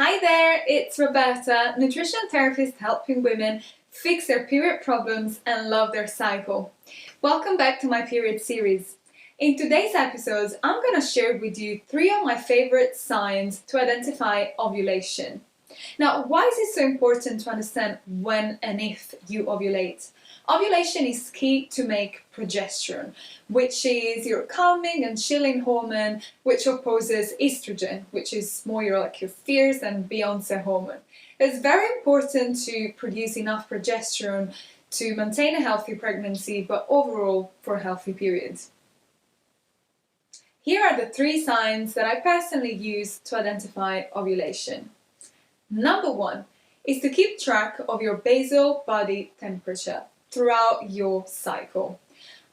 Hi there, it's Roberta, nutrition therapist helping women fix their period problems and love their cycle. Welcome back to my period series. In today's episode, I'm going to share with you 3 of my favorite signs to identify ovulation. Now, why is it so important to understand when and if you ovulate? Ovulation is key to make progesterone, which is your calming and chilling hormone, which opposes estrogen, which is more your fierce and Beyonce hormone. It's very important to produce enough progesterone to maintain a healthy pregnancy, but overall for healthy periods. Here are the 3 signs that I personally use to identify ovulation. Number 1 is to keep track of your basal body temperature throughout your cycle.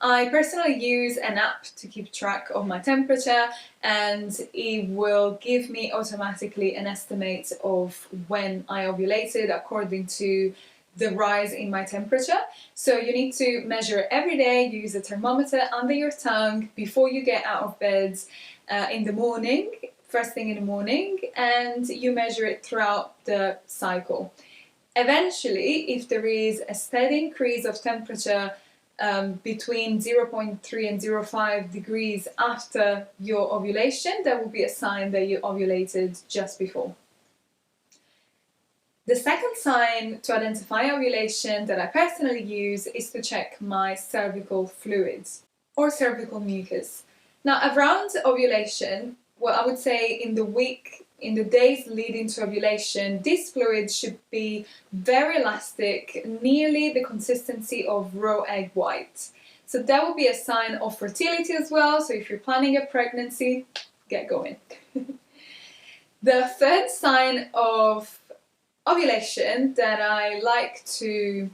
I personally use an app to keep track of my temperature, and it will give me automatically an estimate of when I ovulated according to the rise in my temperature. So you need to measure every day. You use a thermometer under your tongue before you get out of bed in the morning, first thing in the morning, and you measure it throughout the cycle. Eventually, if there is a steady increase of temperature between 0.3 and 0.5 degrees after your ovulation, that will be a sign that you ovulated just before. The second sign to identify ovulation that I personally use is to check my cervical fluids or cervical mucus. Now, around ovulation, well, I would say in the days leading to ovulation, this fluid should be very elastic, nearly the consistency of raw egg white. So that will be a sign of fertility as well. So if you're planning a pregnancy, get going. The third sign of ovulation that I like to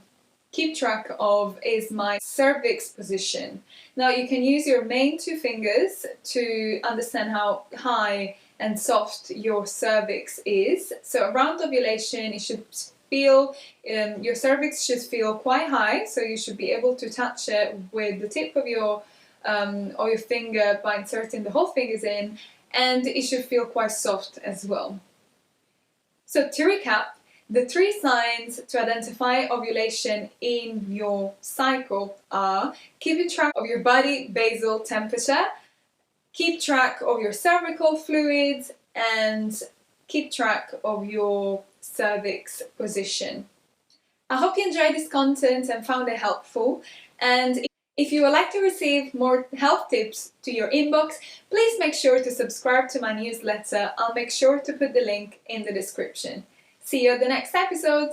keep track of is my cervix position. Now you can use your main 2 fingers to understand how high and soft your cervix is. So around ovulation, it should feel, your cervix should feel quite high, so you should be able to touch it with the tip of your finger by inserting the whole fingers in, and it should feel quite soft as well. So to recap, the 3 signs to identify ovulation in your cycle are keeping track of your body basal temperature, keep track of your cervical fluids, and keep track of your cervix position. I hope you enjoyed this content and found it helpful. And if you would like to receive more health tips to your inbox, please make sure to subscribe to my newsletter. I'll make sure to put the link in the description. See you at the next episode!